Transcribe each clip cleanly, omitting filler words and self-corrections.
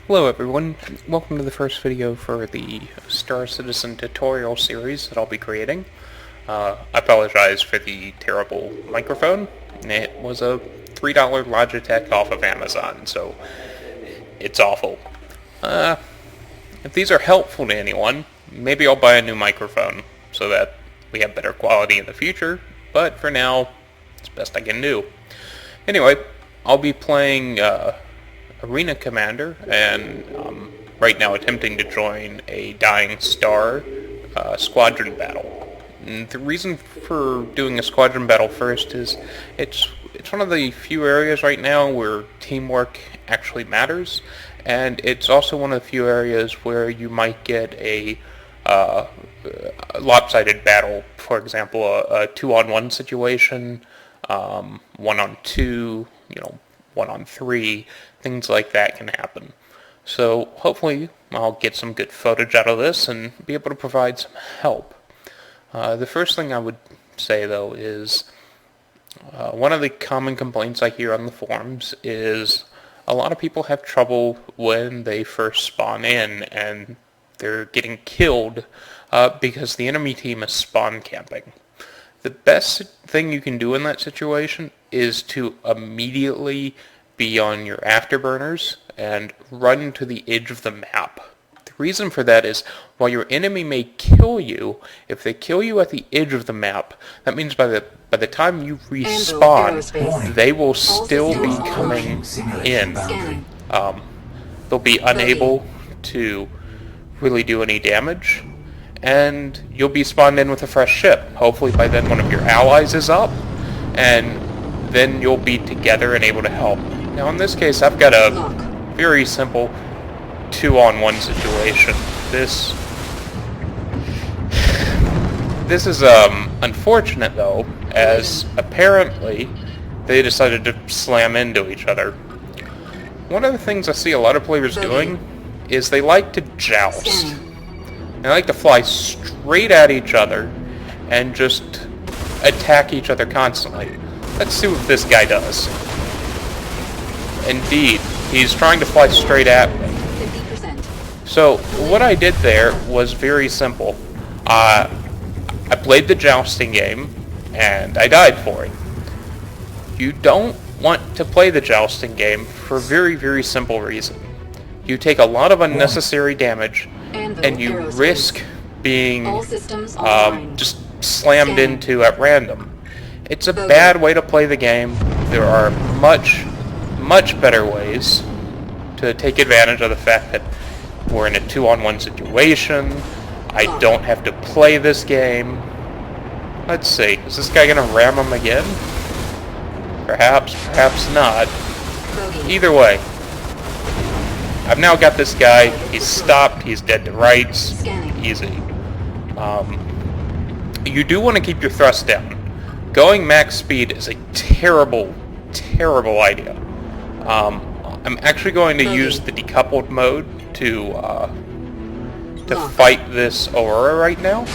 Hello everyone, welcome to the first video for the StarCitizen tutorial series that I'll be creating. I apologize for the terrible microphone. It was a $3 Logitech off of Amazon, so it's awful. If these are helpful to anyone, maybe I'll buy a new microphone so that we have better quality in the future, but for now, it's the best I can do. Anyway, I'll be playing Arena Commander, and right now attempting to join a Dying Star squadron battle. And the reason for doing a squadron battle first is it's one of the few areas right now where teamwork actually matters, and it's also one of the few areas where you might get a lopsided battle. For example, a 2-on-1 situation, 1-on-2, 1-on-3, things like that can happen. So hopefully I'll get some good footage out of this and be able to provide some help. The first thing I would say though is one of the common complaints I hear on the forums is a lot of people have trouble when they first spawn in and they're getting killed because the enemy team is spawn camping. The best thing you can do in that situation is to immediately be on your afterburners and run to the edge of the map. The reason for that is while your enemy may kill you, if they kill you at the edge of the map, that means by the time you respawn, they will still be coming in. They'll be unable to really do any damage, and you'll be spawned in with a fresh ship. Hopefully by then one of your allies is up, and then you'll be together and able to help. Now in this case I've got a very simple 2-on-1 situation. This is unfortunate though, as apparently they decided to slam into each other. One of the things I see a lot of players doing is they like to joust. They like to fly straight at each other and just attack each other constantly. Let's see what this guy does. Indeed, he's trying to fly straight at me. 50%. So what I did there was very simple. I played the jousting game, and I died for it. You don't want to play the jousting game for a very, very simple reason. You take a lot of unnecessary damage, and you risk being just slammed into at random. It's a bad way to play the game. There are much better ways to take advantage of the fact that we're in a 2-on-1 situation. I don't have to play this game. Let's see, is this guy gonna ram him again? Perhaps, perhaps not. Either way, I've now got this guy. He's stopped. He's dead to rights. Easy. You do want to keep your thrust down. Going max speed is a terrible, terrible idea. I'm actually going to use the decoupled mode to fight this Aurora right now.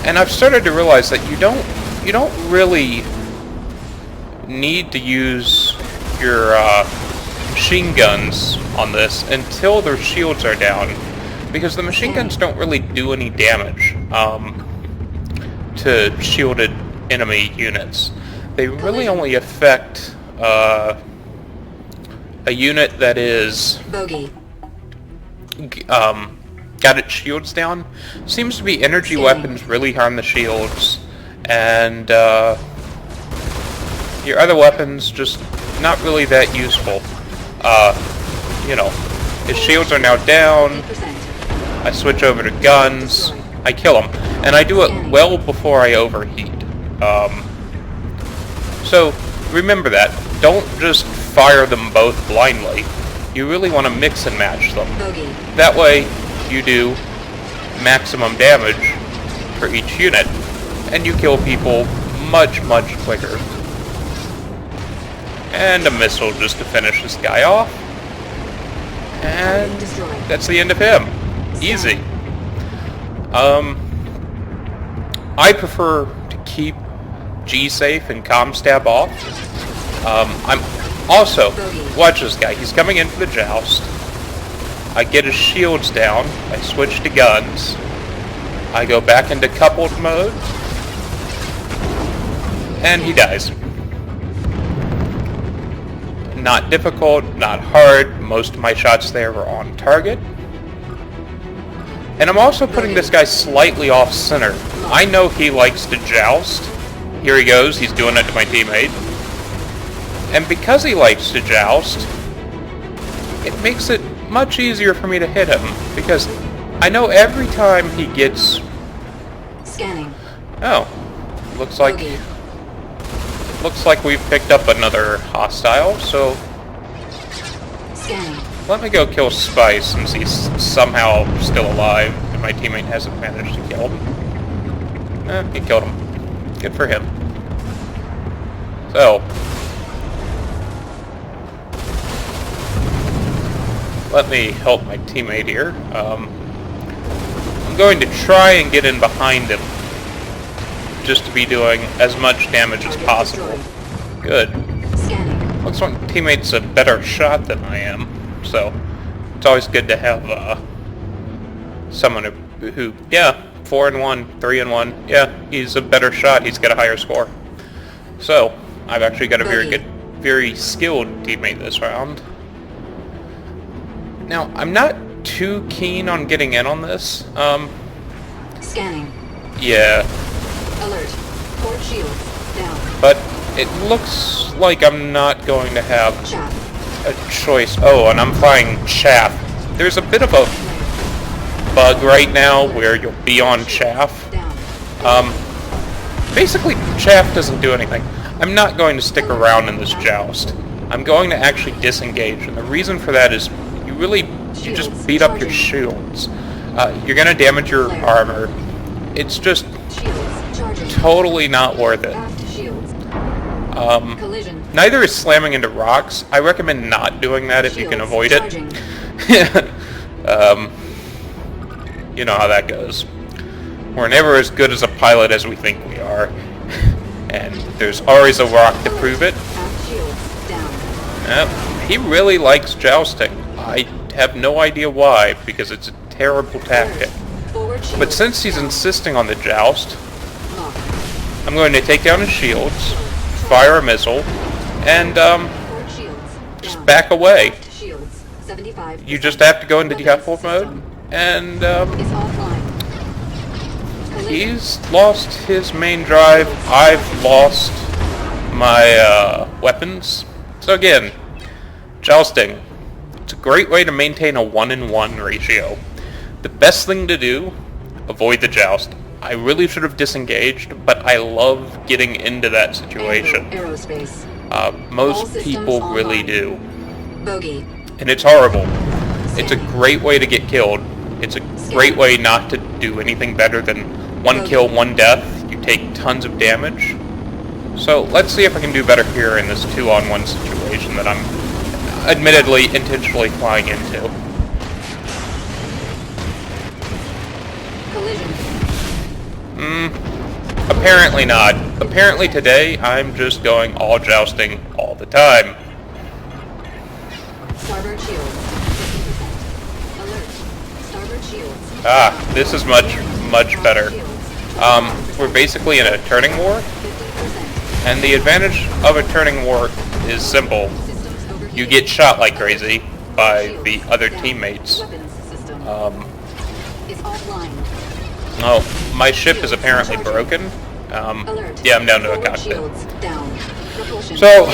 And I've started to realize that you don't really need to use your machine guns on this until their shields are down, because the machine guns don't really do any damage to shielded enemy units. They really only affect a unit that is got its shields down. Seems to be energy weapons really harm the shields, and your other weapons just not really that useful. His shields are now down. I switch over to guns. I kill him, and I do it well before I overheat. So remember that. Don't just fire them both blindly. You really want to mix and match them. That way you do maximum damage for each unit, and you kill people much quicker. And a missile just to finish this guy off. And that's the end of him. Easy. I prefer to keep G-Safe and ComStab off. Also, watch this guy. He's coming in for the joust. I get his shields down. I switch to guns. I go back into coupled mode. And he dies. Not difficult, not hard. Most of my shots there were on target. And I'm also putting this guy slightly off center. I know he likes to joust. Here he goes. He's doing it to my teammate. And because he likes to joust, it makes it much easier for me to hit him, because I know every time he gets... Scanning. Oh, looks like we've picked up another hostile, so Scanning. Let me go kill Spice since he's somehow still alive and my teammate hasn't managed to kill him. He killed him. Good for him. So, let me help my teammate here. I'm going to try and get in behind him, just to be doing as much damage as possible. Good. Looks like my teammate's a better shot than I am, so it's always good to have someone who, yeah, 4-1, 3-1, yeah, he's a better shot, he's got a higher score. So, I've actually got a very skilled teammate this round. Now, I'm not too keen on getting in on this. Scanning. Yeah. Alert. Port shields down. But it looks like I'm not going to have Chaff. a choice. Oh, and I'm flying chaff. There's a bit of a bug right now where you'll be on chaff. Basically, chaff doesn't do anything. I'm not going to stick around in this joust. I'm going to actually disengage, and the reason for that is you just beat up your shields. You're going to damage your armor. It's just totally not worth it. Neither is slamming into rocks. I recommend not doing that if you can avoid it. You know how that goes. We're never as good as a pilot as we think we are. And there's always a rock to prove it. He really likes jousting. I have no idea why, because it's a terrible tactic. But since he's insisting on the joust, I'm going to take down his shields, fire a missile, and just back away. You just have to go into decoupled mode, and he's lost his main drive. I've lost my weapons. So again, jousting. It's a great way to maintain a 1-in-1 ratio. The best thing to do, avoid the joust. I really should have disengaged, but I love getting into that situation. Most people really do. And it's horrible. It's a great way to get killed. It's a great way not to do anything better than 1 kill, 1 death. You take tons of damage. So let's see if I can do better here in this 2-on-1 situation that I'm admittedly intentionally flying into. Apparently not. Apparently today, I'm just going all jousting all the time. Starboard shields. 50%. Alert. Starboard shields. This is much better. We're basically in a turning war, and the advantage of a turning war is simple. You get shot like crazy by the other teammates. Oh, my ship is apparently broken. Yeah, I'm down to a cockpit. So,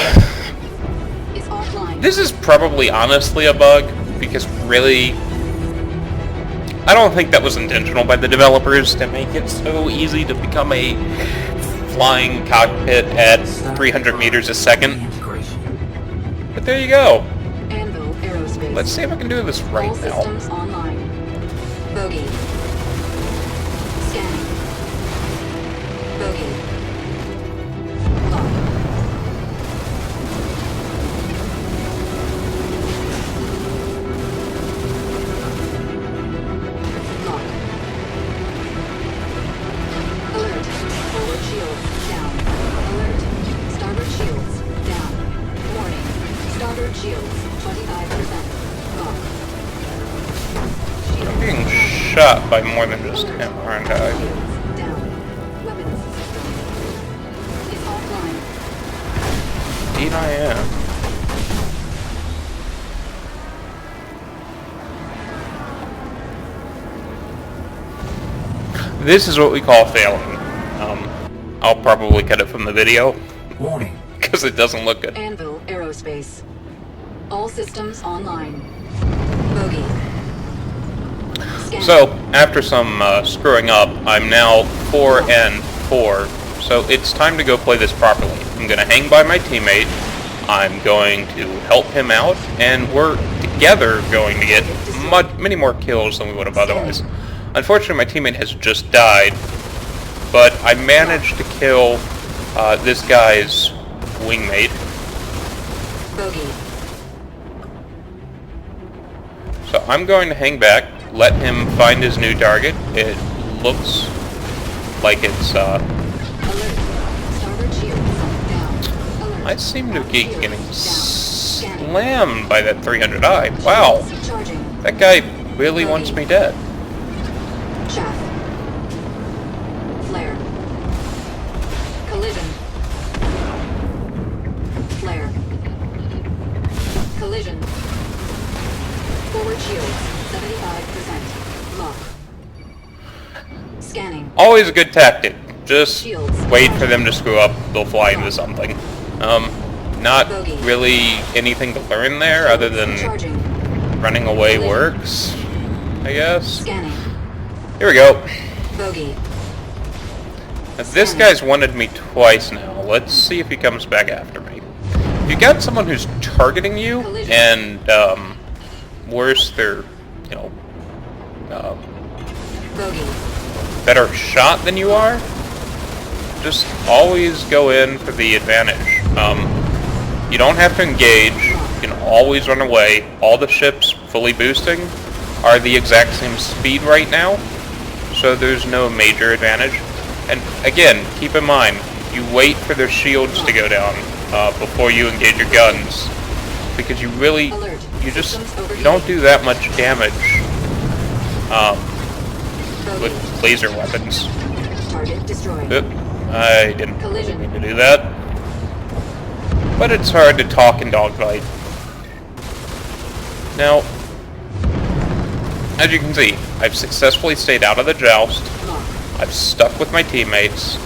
this is probably honestly a bug, because really, I don't think that was intentional by the developers to make it so easy to become a flying cockpit at 300 meters a second. But there you go. Let's see if I can do this right now. Bogey. Scanning. Bogey. Lock. Lock. Alert. Forward shields down. Alert. Starboard shields down. Warning. Starboard shields, 25%. Lock. I'm Shields. being shot by more than just him, aren't I? Shields down. Weapons system is offline. Indeed I am. This is what we call failing. I'll probably cut it from the video, Warning. because it doesn't look good. Anvil Aerospace. All systems online. Bogey. Scan. So, after some screwing up, I'm now 4 and 4, so it's time to go play this properly. I'm going to hang by my teammate, I'm going to help him out, and we're together going to get many more kills than we would have otherwise. Unfortunately, my teammate has just died, but I managed to kill this guy's wingmate. Bogey. So I'm going to hang back, let him find his new target. It looks like it's, Alert. Starboard shields down. Alert. I seem to be Shields getting down. Scanning. slammed by that 300i. Wow, Charging. that guy really wants me dead. Chaff. Flare. Collision. Flare. Collision. Forward shields, 75%. Lock. Scanning. Always a good tactic. Just Shields. wait for them to screw up, they'll fly into something. Not really anything to learn there other than Charging. running away works, I guess. Scanning. Here we go. Bogey. Now, this guy's wanted me twice now. Let's see if he comes back after me. If you got someone who's targeting you, and, worse, they're, you know, Bogey. better shot than you are, just always go in for the advantage. You don't have to engage. You can always run away. All the ships fully boosting are the exact same speed right now, so there's no major advantage. And again, keep in mind, you wait for their shields to go down before you engage your guns, because you really, you don't do that much damage with laser weapons. Target destroyed. Oop, I didn't really mean to do that. But it's hard to talk in dogfight. Now, as you can see, I've successfully stayed out of the joust. I've stuck with my teammates,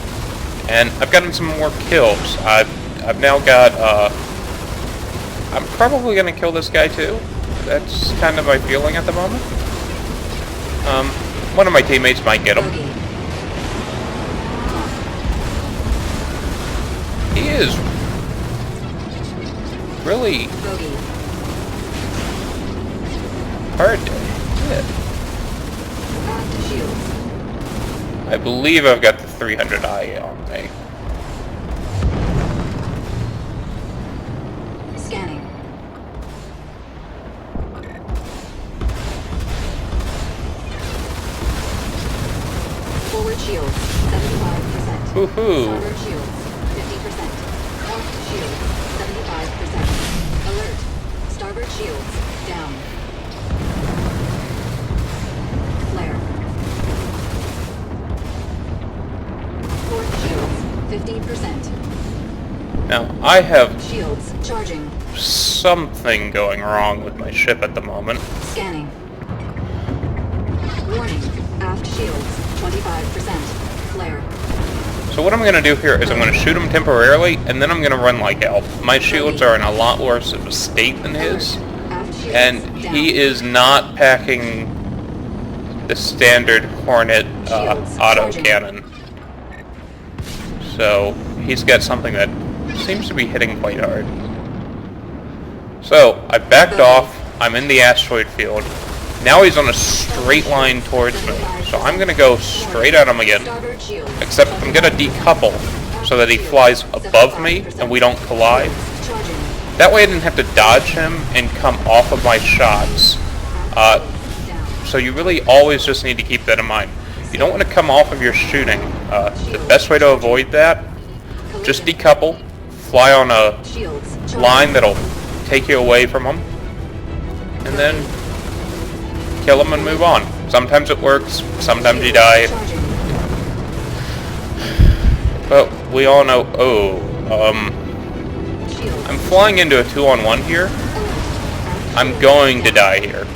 and I've gotten some more kills. I've now got, I'm probably gonna kill this guy too. That's kind of my feeling at the moment. One of my teammates might get him. He is really hard to hit. I believe I've got the 300i on me. Scanning. Forward shields, 75%. Woohoo! Starboard shields, 50%. Aft shields, 75%. Alert. Starboard shields, down. Flare. Port shields, 15%. Now, I have Shields, charging. something going wrong with my ship at the moment. Scanning. Warning. Aft shields, 25%. Flare. So what I'm going to do here is I'm going to shoot him temporarily, and then I'm going to run like hell. My shields are in a lot worse of a state than his, Aft shields, and down. he is not packing the standard Hornet autocannon. So he's got something that seems to be hitting quite hard. So I backed off. I'm in the asteroid field. Now he's on a straight line towards me. So I'm going to go straight at him again. Starboard shields, Except I'm going to decouple so that he flies above me and we don't collide. charging. That way I didn't have to dodge him and come off of my shots. Down. So you really always just need to keep that in mind. You don't want to come off of your shooting. The best way to avoid that, just decouple, fly on a Shields, charging. line that'll take you away from them, and then kill them and move on. Sometimes it works, sometimes you die. Charging. But we all know, Shields. I'm flying into a 2-on-1 here. I'm going to die here,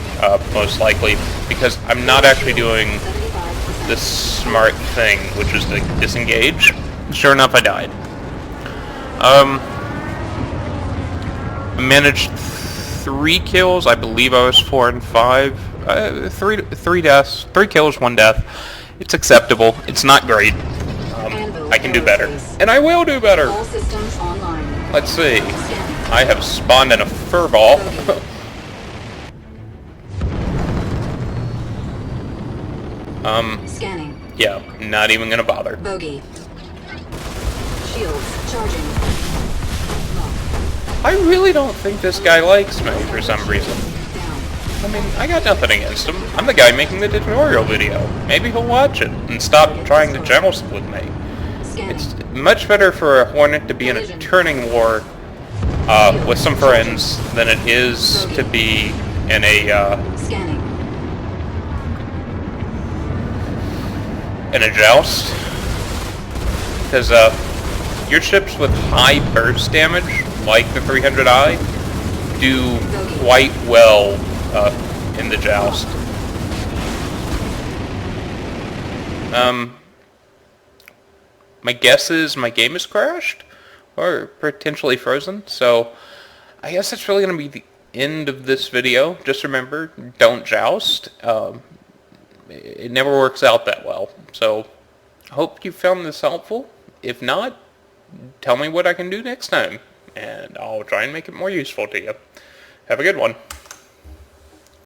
most likely, because I'm not actually doing 75%. the smart thing, which is to disengage. Sure enough, I died. I managed 3 kills. I believe I was 4 and 5. 3 deaths. 3 kills, 1 death. It's acceptable. It's not great. I can do better. And I will do better! All systems online. Let's see. Scanning. I have spawned in a furball. Scanning. Yeah, not even gonna bother. Bogey. Shields. Charging. Lock. I really don't think this guy likes me for some reason. Down. I mean, I got nothing against him. I'm the guy making the tutorial video. Maybe he'll watch it and stop trying to joust with me. Scanning. It's much better for a Hornet to be in a turning war with some friends than it is to be in a Scanning. joust. Because your ships with high burst damage, like the 300i, do quite well in the joust. My guess is my game is crashed or potentially frozen, so I guess that's really going to be the end of this video. Just remember, don't joust. It never works out that well. So I hope you found this helpful. If not, tell me what I can do next time, and I'll try and make it more useful to you. Have a good one.